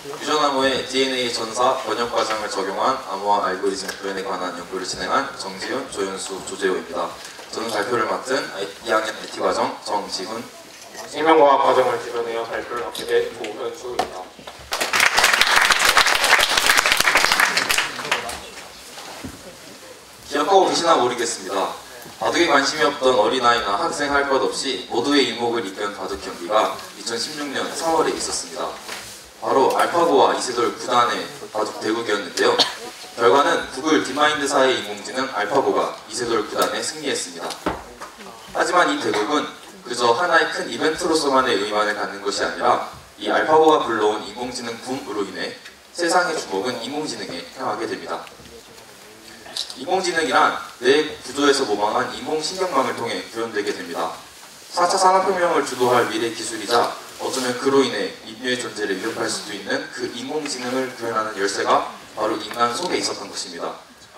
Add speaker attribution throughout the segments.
Speaker 1: 유전암호의 DNA 전사 번역 과정을 적용한 암호화 알고리즘 구현에 관한 연구를 진행한 정지훈, 조현수, 조재호입니다. 저는 발표를 맡은 2학년 IT 과정 정지훈,
Speaker 2: 생명과학 과정을 지원하여 발표를 맡게 된 조현수입니다.
Speaker 1: 기억하고 계시나 모르겠습니다. 바둑에 관심이 없던 어린아이나 학생 할 것 없이 모두의 이목을 이끈 바둑 경기가 2016년 4월에 있었습니다. 바로 알파고와 이세돌 9단의 바둑 대국이었는데요. 결과는 구글 디마인드사의 인공지능 알파고가 이세돌 9단에 승리했습니다. 하지만 이 대국은 그저 하나의 큰 이벤트로서만의 의미만을 갖는 것이 아니라 이 알파고가 불러온 인공지능 붐으로 인해 세상의 주목은 인공지능에 향하게 됩니다. 인공지능이란 뇌 구조에서 모방한 인공신경망을 통해 구현되게 됩니다. 4차 산업혁명을 주도할 미래 기술이자 어쩌면 그로 인해 인류의 존재를 위협할 수도 있는 그 인공지능을 구현하는 열쇠가 바로 인간 속에 있었던 것입니다.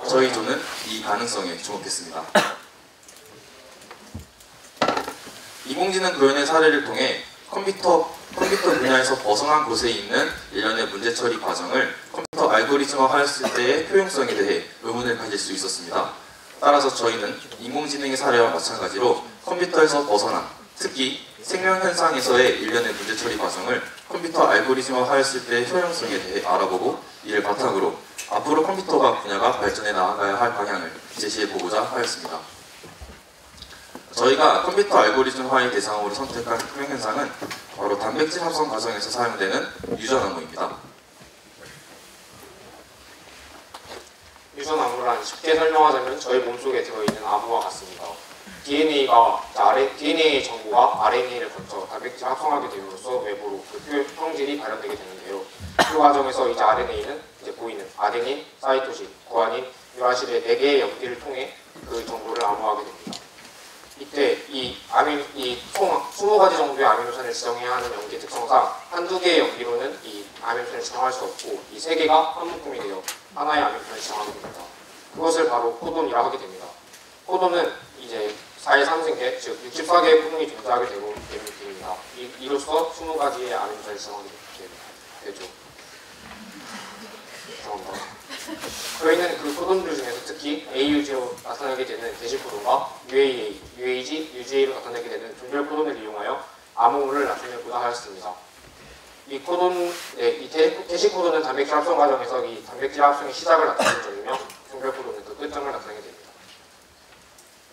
Speaker 1: 저희 조는 이 가능성에 주목했습니다. 인공지능 구현의 사례를 통해 컴퓨터 분야에서 벗어난 곳에 있는 일련의 문제처리 과정을 컴퓨터 알고리즘화하였을 때의 효용성에 대해 의문을 가질 수 있었습니다. 따라서 저희는 인공지능의 사례와 마찬가지로 컴퓨터에서 벗어난, 특히 생명현상에서의 일련의 문제처리 과정을 컴퓨터 알고리즘화하였을 때의 효용성에 대해 알아보고 이를 바탕으로 앞으로 컴퓨터가 분야가 발전해 나아가야 할 방향을 제시해보고자 하였습니다. 저희가 컴퓨터 알고리즘화의 대상으로 선택한 생명현상은 바로 단백질 합성 과정에서 사용되는 유전암호입니다.
Speaker 2: 유전암호란 쉽게 설명하자면 저희 몸속에 들어있는 암호와 같습니다. DNA 정보가 RNA를 거쳐 단백질 합성하게 됨으로써 외부로 그 형질이 발현되게 되는데요. 그 과정에서 이제 RNA는 이제 보이는 아데닌, 사이토신, 구아닌, 유라실의 4개의 연기를 통해 그 정보를 암호하게 됩니다. 이때 총 20가지 정도의 아미노산을 지정해야 하는 연기 특성상 한두 개의 연기로는 이 아미노산을 지정할 수 없고 이 3개가 한 묶음이 되어 하나의 아미노산을 지정하게 됩니다. 그것을 바로 코돈이라 하게 됩니다. 코돈은 이제 4의 3승계, 즉 64개의 코돈이 존재하게 됩니다. 이로써 20가지의 아미노산을 지정하게 되죠. 죄송합니다. 저희는 그 코돈들 중에서 특히 AUG로 나타나게 되는 게시 코돈과 UAA, UAG, UGA로 나타나게 되는 종결 코돈을 이용하여 암호물을 나타내고자 하였습니다. 이 게시 코돈은 단백질 합성 과정에서 이 단백질 합성의 시작을 나타내는 점이며 종결 코돈은 그 끝점을 나타내게 됩니다.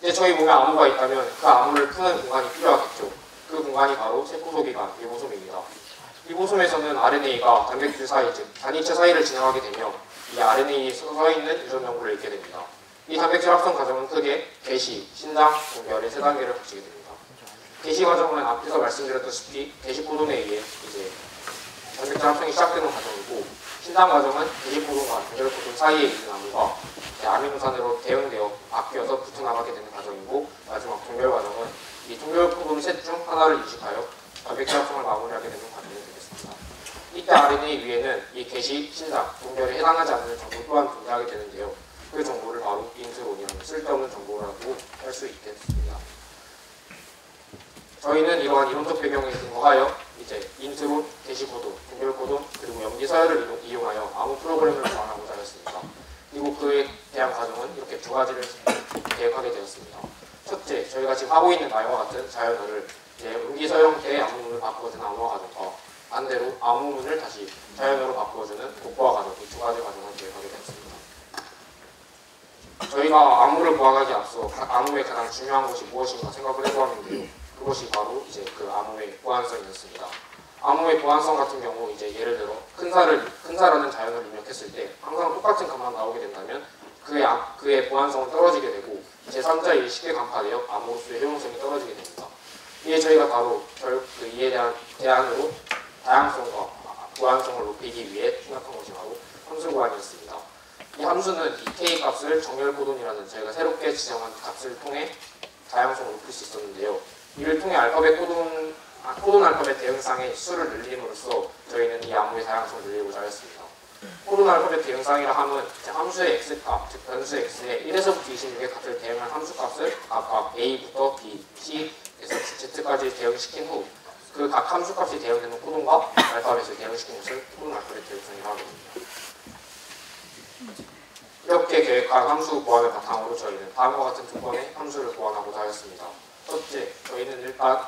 Speaker 2: 이제 저희 몸에 암호가 있다면 그 암호를 푸는 공간이 필요하겠죠. 그 공간이 바로 세포소기관 리보솜입니다. 리보솜에서는 RNA가 단백질 사이, 즉 단위체 사이를 진행하게 되며 이 RNA에 서있는 유전 정보를 읽게 됩니다. 이 단백질 합성 과정은 크게 게시, 신장, 종결의 3단계를 거치게 됩니다. 게시 과정은 앞에서 말씀드렸다시피 게시 코돈에 의해 이제 단백질 합성이 시작되는 과정이고, 신장 과정은 게시 코돈과 종결 코돈 사이에 있는 암호가 아미노산으로 대응되어 바뀌어서 붙어나가게 되는 과정이고, 마지막 종결 과정은 이 종결 코돈 셋 중 하나를 이식하여 단백질 합성을 마무리하게 되는 과정이 되겠습니다. 이때 RNA 위에는 이 게시, 신장, 종결에 해당하지 않는 정보 또한 존재하게 되는데요. 그 정보를 바로 인트론이라는 쓸데없는 정보라고 할 수 있겠습니다. 저희는 이러한 이론적 배경에 근거하여 이제 인트론, 게시 코돈, 종결 코돈, 그리고 염기 서열을 이용하여 암호 프로그램을 보완하고자 하였습니다. 그리고 그에 대한 과정은 이렇게 2가지를 계획하게 되었습니다. 첫째, 저희가 지금 하고 있는 말과 같은 자연어를 염기 서열 형태의 암호문을 바꾸어주는 암호화 과정과 반대로 암호문을 다시 자연어로 바꾸어주는 복구화 과정, 이 2가지 과정을 계획하게 되었습니다. 저희가 암호를 보완하기 앞서 암호의 가장 중요한 것이 무엇인가 생각을 해보았는데요. 그것이 바로 이제 그 암호의 보완성이었습니다. 암호의 보완성 같은 경우 이제 예를 들어 큰 사라는 자연어를 입력했을 때 항상 똑같은 값만 나오게 된다면 그의 보완성은 떨어지게 되고 제3자의 쉽게 간파되어 암호수의 효용성이 떨어지게 됩니다. 이에 저희가 바로 이에 대한 대안으로 다양성과 보완성을 높이기 위해 생각한 것이 바로 함수 보완이었습니다. 이 함수는 이 k 값을 정렬 코돈이라는 저희가 새롭게 지정한 값을 통해 다양성을 높일 수 있었는데요. 이를 통해 코돈 알파벳 대응상의 수를 늘림으로써 저희는 이 암호의 다양성을 늘리고자 하였습니다. 코돈 알파벳 대응상이라 함은 함수의 x값, 즉 변수 x에 1에서부터 26의 값을 대응한 함수값을 각각 a부터 b, c에서 z까지 대응시킨 후 그 각 함수값이 대응되는 코돈과 알파벳을 대응시킨 것을 코돈 알파벳 각 함수 보안을 바탕으로 저희는 다음과 같은 조건의 함수를 보완하고자 하였습니다. 첫째, 저희는 일단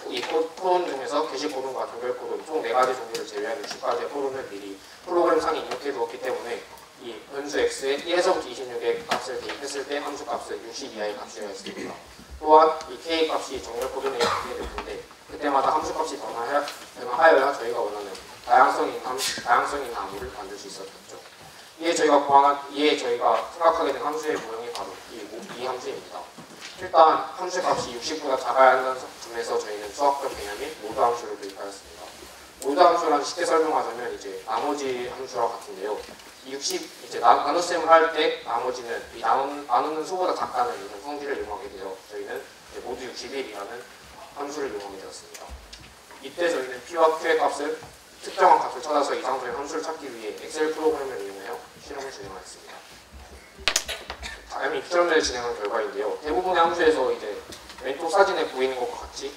Speaker 2: 이 코돈 중에서 게시 코돈과 종결 코돈 총 4가지 종류를 제외한 60가지의 코돈을 미리 프로그램상에 입력해 두었기 때문에 이 변수 x에 1에서부터 26의 값을 대입했을 때 함수 값은 60 이하의 값이어야 했습니다. 또한 이 k 값이 정렬 코돈에 입력이 될 텐데 그때마다 함수 값이 변화하여야 저희가 원하는 다양성 있는 암호를 만들 수 있었죠. 이에 저희가 생각하게 된 함수의 모형이 바로 이 함수입니다. 일단 함수 값이 60보다 작아야 한다는 점에서 저희는 수학적 개념인 모드 함수를 도입하였습니다. 모드 함수란 쉽게 설명하자면 이제 나머지 함수와 같은데요. 60 이제 나눗셈을 할 때 나머지는 이 나누는 수보다 작다는 이런 성질을 이용하게 되어 저희는 이제 모두 61이라는 함수를 이용하게 되었습니다. 이때 저희는 p와 q의 값을 특정한 값을 찾아서 이상적인 함수를 찾기 위해 엑셀 프로그램을 이용하여 실험을 진행하였습니다. 다음이 실험을 진행한 결과인데요. 대부분의 함수에서 이제 왼쪽 사진에 보이는 것과 같이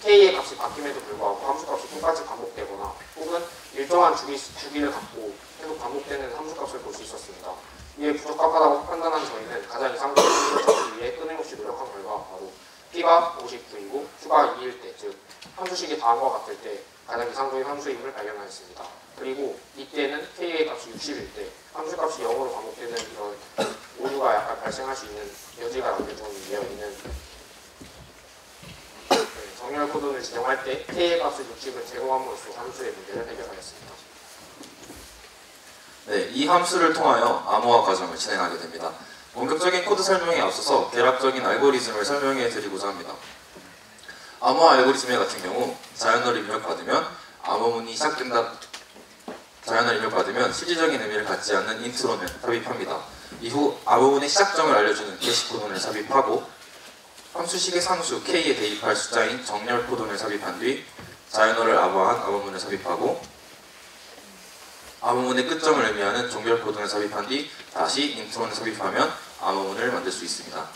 Speaker 2: k의 값이 바뀜에도 불구하고 함수 값이 똑같이 반복되거나 혹은 일정한 주기를 갖고 계속 반복되는 함수 값을 볼 수 있었습니다. 이에 부적합하다고 판단한 저희는 가장 이상적인 함수를 찾기 위해 끊임없이 노력한 결과 바로 p가 59이고 q가 2일 때, 즉 함수식이 다음과 같을 때 가장 이상적인 함수임을 발견하였습니다. 그리고 이때는 k의 값이 60일 때 함수값이 0으로 반복되는 이런 오류가 약간 발생할 수 있는 여지가 남겨져 있는 정렬 코돈을 지정할 때 k의 값을 60을 제거함으로써 함수의 문제를 해결하였습니다.
Speaker 1: 네, 이 함수를 통하여 암호화 과정을 진행하게 됩니다. 본격적인 코드 설명에 앞서서 계략적인 알고리즘을 설명해 드리고자 합니다. 암호화 알고리즘 같은 경우 자연어를 입력받으면 암호문이 시작된다. 자연어를 입력받으면 실질적인 의미를 갖지 않는 인트론을 삽입합니다. 이후 암호문의 시작점을 알려주는 게시 코돈을 삽입하고 함수식의 상수 k에 대입할 숫자인 정렬 코돈을 삽입한 뒤 자연어를 암호화한 암호문을 삽입하고 암호문의 끝점을 의미하는 종결 코돈을 삽입한 뒤 다시 인트론을 삽입하면 암호문을 만들 수 있습니다.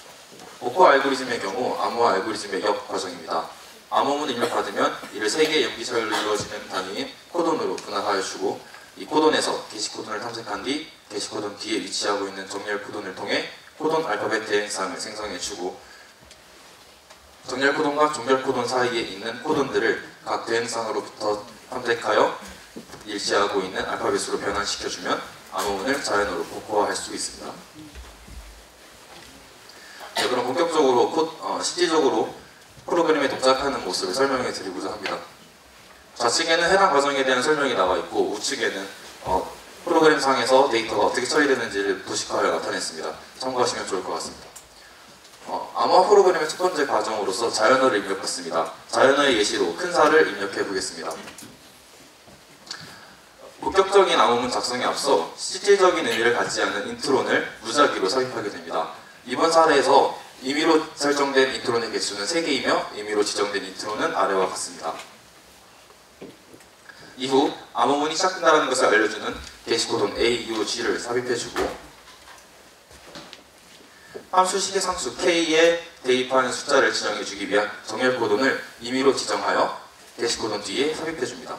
Speaker 1: 오코 알고리즘의 경우 암호화 알고리즘의 옆 과정입니다. 암호문을 입력받으면 이를 3개의 염기처리로 이루어지는 단위인 코돈으로 분할하여 주고 이 코돈에서 게시 코돈을 탐색한 뒤 게시 코돈 뒤에 위치하고 있는 정렬 코돈을 통해 코돈 알파벳 대행상을 생성해 주고 정렬 코돈과 종결 코돈 사이에 있는 코돈들을 각 대행상으로부터 탐색하여 일치하고 있는 알파벳으로 변환시켜주면 암호문을 자연어로 복호화할 수 있습니다. 네, 그럼 본격적으로 실질적으로 프로그램에 동작하는 모습을 설명해 드리고자 합니다. 좌측에는 해당 과정에 대한 설명이 나와 있고 우측에는 프로그램상에서 데이터가 어떻게 처리되는지를 도식화하여 나타냈습니다. 참고하시면 좋을 것 같습니다. 암호화 프로그램의 첫 번째 과정으로서 자연어를 입력했습니다. 자연어의 예시로 큰 사를 입력해 보겠습니다. 본격적인 암호문 작성에 앞서 실질적인 의미를 갖지 않는 인트론을 무작위로 삽입하게 됩니다. 이번 사례에서 임의로 설정된 인트론의 개수는 3개이며 임의로 지정된 인트론은 아래와 같습니다. 이후 암호문이 시작된다는 것을 알려주는 게시코돈 A, U, G를 삽입해주고 함수식의 상수 K에 대입하는 숫자를 지정해주기 위한 정렬 코돈을 임의로 지정하여 게시코돈 뒤에 삽입해줍니다.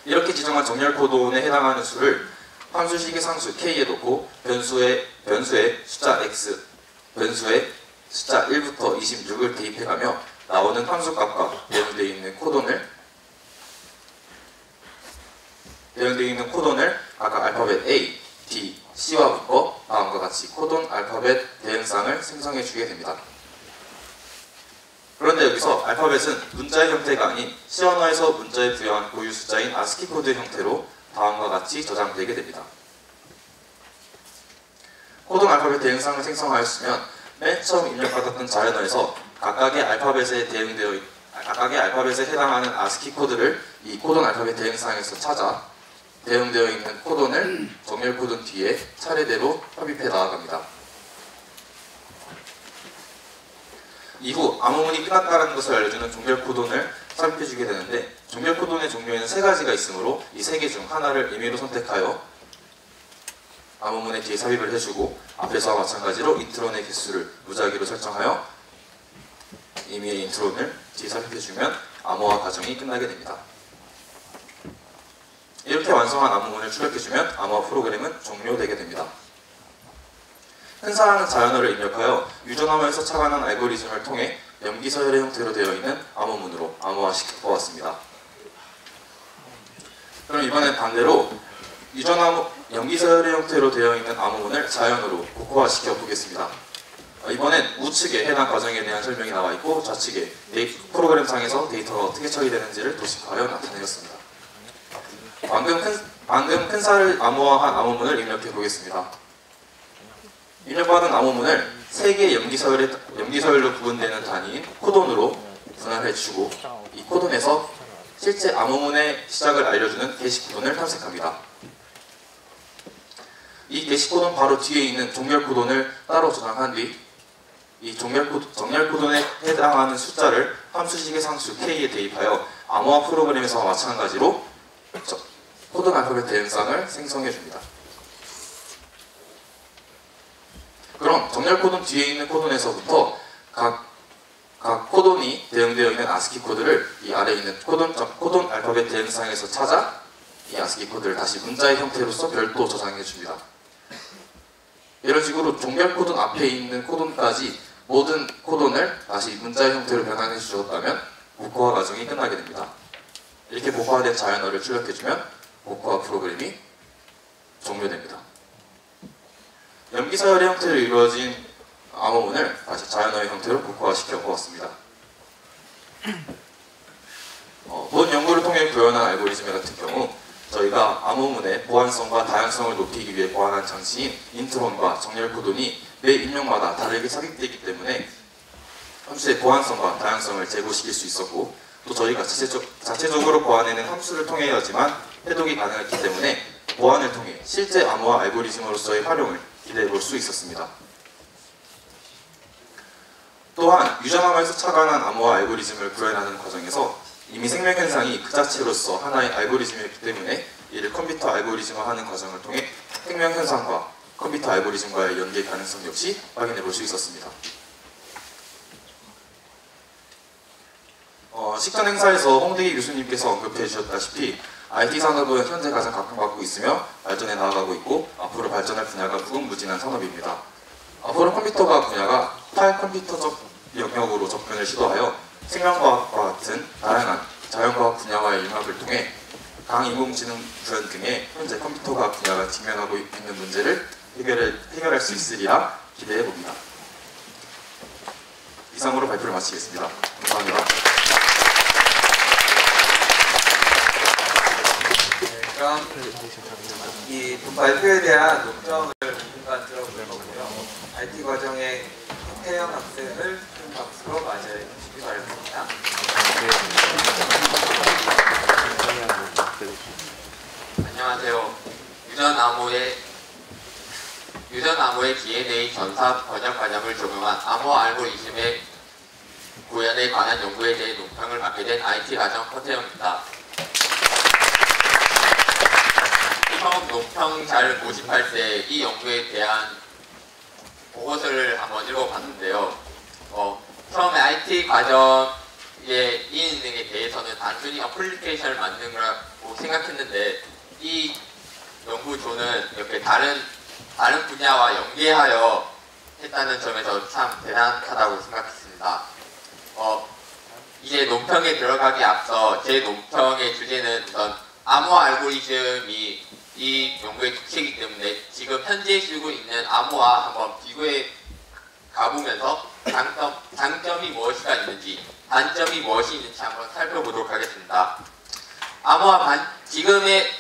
Speaker 1: 이렇게 지정한 정렬 코돈에 해당하는 수를 함수식의 상수 K에 놓고 변수의 숫자 X, 변수의 숫자 1부터 26을 대입해가며 나오는 함수값과 대응되어 있는 코돈을 각각 알파벳 A, D, C와 묶어 다음과 같이 코돈 알파벳 대응상을 생성해주게 됩니다. 그런데 여기서 알파벳은 문자의 형태가 아닌 C 언어에서 문자에 부여한 고유 숫자인 ASCII 코드 형태로 다음과 같이 저장되게 됩니다. 코돈 알파벳 대응상을 생성하였으면 맨 처음 입력받았던 자연어에서 각각의 알파벳에 해당하는 ASCII 코드를 이 코돈 알파벳 대응상에서 찾아 대응되어 있는 코돈을 정렬 코돈 뒤에 차례대로 삽입해 나아갑니다. 이후 암호문이 끝났다는 것을 알려주는 종결 코돈을 삽입해주게 되는데 종결 코돈의 종류에는 3가지가 있으므로 이 3개 중 하나를 임의로 선택하여 암호문의 뒤에 삽입을 해주고 앞에서와 마찬가지로 인트론의 개수를 무작위로 설정하여 임의의 인트론을 뒤에 삽입해주면 암호화 과정이 끝나게 됩니다. 이렇게 완성한 암호문을 출력해주면 암호화 프로그램은 종료되게 됩니다. 흔사라는 자연어를 입력하여 유전암호에서 착안한 알고리즘을 통해 염기서열의 형태로 되어 있는 암호문으로 암호화시켜보았습니다. 그럼 이번엔 반대로 염기서열의 형태로 되어 있는 암호문을 자연어로 복호화시켜 보겠습니다. 이번엔 우측에 해당 과정에 대한 설명이 나와 있고 좌측에 프로그램상에서 데이터가 어떻게 처리되는지를 도식화하여 나타내었습니다. 방금 큰사를 암호화한 암호문을 입력해 보겠습니다. 입력받은 암호문을 3개의 염기서열로 구분되는 단위인 코돈으로 분할해주고 이 코돈에서 실제 암호문의 시작을 알려주는 게시 코돈을 탐색합니다. 이 게시 코돈 바로 뒤에 있는 종결 코돈을 따로 저장한 뒤 이 정렬 코돈에 해당하는 숫자를 함수식의 상수 k에 대입하여 암호화 프로그램에서와 마찬가지로 코돈 알파벳 대응상을 생성해줍니다. 그럼 정렬 코돈 뒤에 있는 코돈에서부터 각 코돈이 대응되어 있는 아스키 코드를 이 아래에 있는 코돈 알파벳 대응상에서 찾아 이 아스키 코드를 다시 문자의 형태로서 별도 저장해줍니다. 이런 식으로 종결 코돈 앞에 있는 코돈까지 모든 코돈을 다시 문자의 형태로 변환해 주셨다면 복호화 과정이 끝나게 됩니다. 이렇게 복호화된 자연어를 출력해주면 복호화 프로그램이 종료됩니다. 염기서열의 형태로 이루어진 암호문을 다시 자연어의 형태로 복호화시켜 보았습니다. 본 연구를 통해 구현한 알고리즘 같은 경우 저희가 암호문의 보안성과 다양성을 높이기 위해 보완한 장치인 인트론과 정렬 코돈이 매 입력마다 다르게 삽입되기 때문에 함수의 보안성과 다양성을 제고시킬 수 있었고 또 저희가 자체적으로 보완해낸 함수를 통해야지만 해독이 가능했기 때문에 보완을 통해 실제 암호화 알고리즘으로서의 활용을 기대해 볼 수 있었습니다. 또한 유전암호에서 착안한 암호화 알고리즘을 구현하는 과정에서 이미 생명현상이 그 자체로서 하나의 알고리즘이었기 때문에 이를 컴퓨터 알고리즘화하는 과정을 통해 생명현상과 컴퓨터 알고리즘과의 연계 가능성 역시 확인해 볼 수 있었습니다. 식전 행사에서 홍대기 교수님께서 언급해 주셨다시피 IT 산업은 현재 가장 각광받고 있으며 발전해 나아가고 있고 앞으로 발전할 분야가 무궁무진한 산업입니다. 앞으로 컴퓨터과학 분야가 탈컴퓨터적 영역으로 접근을 시도하여 생명과학과 같은 다양한 자연과학 분야와의 융합을 통해 강인공지능 구현 등의 현재 컴퓨터과학 분야가 직면하고 있는 문제를 해결할 수 있으리라 기대해 봅니다. 이상으로 발표를 마치겠습니다. 감사합니다.
Speaker 3: 그럼 이 발표에 대한 논점을 누군가 들어볼 거고요. IT 과정의 태영 학생을 큰 박수로 맞이해 주시기 바랍니다.
Speaker 4: 안녕하세요. 유전암호의 DNA 전사 번역 과정을 적용한 암호 알고리즘의 구현에 관한 연구에 대해 논평을 맡게 된 IT 과정 허태영입니다. 처음 논평 잘 모집할 때 이 연구에 대한 보고서를 한번 읽어봤는데요. 처음에 IT 과정의 인능에 대해서는 단순히 어플리케이션을 만드는 거라고 생각했는데 이 연구조는 이렇게 다른 분야와 연계하여 했다는 점에서 참 대단하다고 생각했습니다. 이제 논평에 들어가기 앞서 제 논평의 주제는 우선 암호 알고리즘이 이 연구의 특징이기 때문에 지금 현재 쓰고 있는 암호와 한번 비교해 가보면서 장점이 무엇이가 있는지 단점이 무엇이 있는지 한번 살펴보도록 하겠습니다.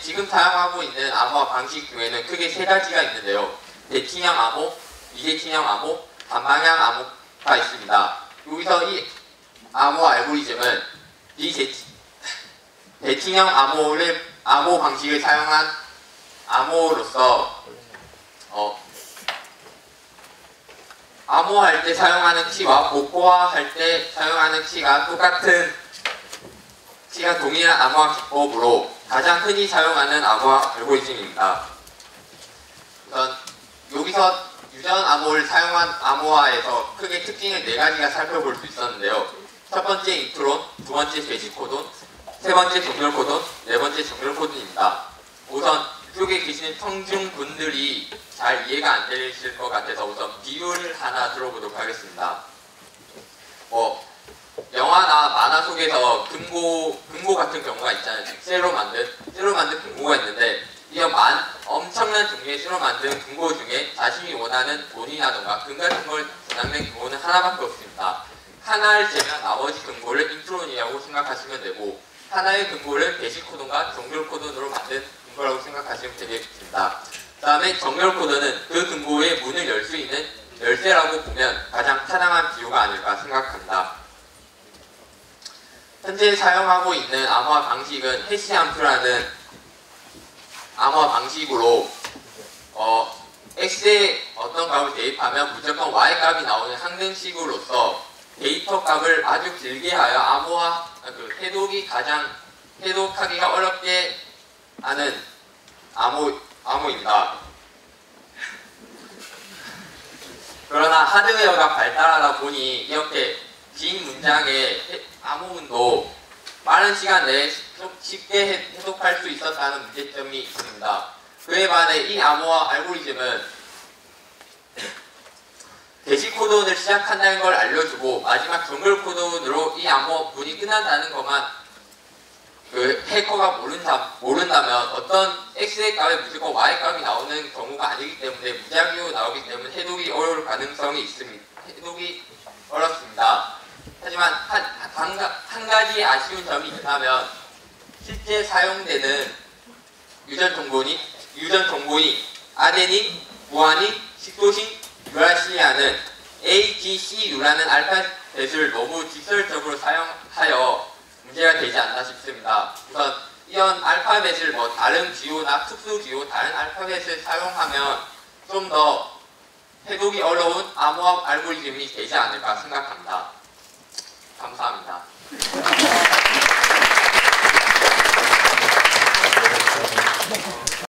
Speaker 4: 지금 사용하고 있는 암호화 방식 중에는 크게 3가지가 있는데요. 대칭형 암호, 비대칭형 암호, 반방향 암호가 있습니다. 여기서 이 암호 알고리즘은 대칭형 암호 방식을 사용한 암호로서 암호할 때 사용하는 키와 복호화할 때 사용하는 키가 동일한 암호화 기법으로 가장 흔히 사용하는 암호화 알고리즘입니다. 우선 여기서 유전 암호를 사용한 암호화에서 크게 특징을 4가지가 살펴볼 수 있었는데요. 첫 번째 인트론, 두 번째 게시 코돈, 세 번째 정렬 코돈, 네 번째 정렬 코돈입니다. 우선 이쪽에 계시는 청중분들이 잘 이해가 안 되실 것 같아서 우선 비유를 하나 들어보도록 하겠습니다. 영화나 만화 속에서 금고 같은 경우가 있잖아요. 쇠로 만든 금고가 있는데 이런 엄청난 종류의 쇠로 만든 금고 중에 자신이 원하는 돈이라던가 금 같은 걸 저장된 금고는 하나밖에 없습니다. 하나를 제외한 나머지 금고를 인트론이라고 생각하시면 되고 하나의 금고를 베이직 코돈과 정렬 코돈으로 만든 금고라고 생각하시면 되겠습니다. 그 다음에 정렬 코돈은 그 금고의 문을 열 수 있는 열쇠라고 보면 가장 타당한 비유가 아닐까 생각합니다. 현재 사용하고 있는 암호화 방식은 해시암프라는 암호화 방식으로 x에 어떤 값을 대입하면 무조건 y 값이 나오는 항등식으로서 데이터 값을 아주 길게 하여 해독하기가 어렵게 하는 암호입니다. 그러나 하드웨어가 발달하다 보니 이렇게 긴 문장의 암호문도 빠른 시간 내에 쉽게 해독할 수 있었다는 문제점이 있습니다. 그에 반해 이 암호화 알고리즘은 베이직 코돈을 시작한다는 걸 알려주고 마지막 정글 코돈으로 이 암호문이 끝난다는 것만 그 해커가 모른다면 어떤 x의 값에 무조건 y 값이 나오는 경우가 아니기 때문에 무작위로 나오기 때문에 해독이 어려울 가능성이 있습니다. 해독이 어렵습니다. 하지만 한 가지 아쉬운 점이 있다면 실제 사용되는 유전 정보인 아데닌, 구아닌, 식도신, URC라는 AGCU라는 알파벳을 너무 직설적으로 사용하여 문제가 되지 않나 싶습니다. 우선 이런 알파벳을 다른 기호나 특수 기호, 다른 알파벳을 사용하면 좀 더 해독이 어려운 암호화 알고리즘이 되지 않을까 생각합니다. 감사합니다.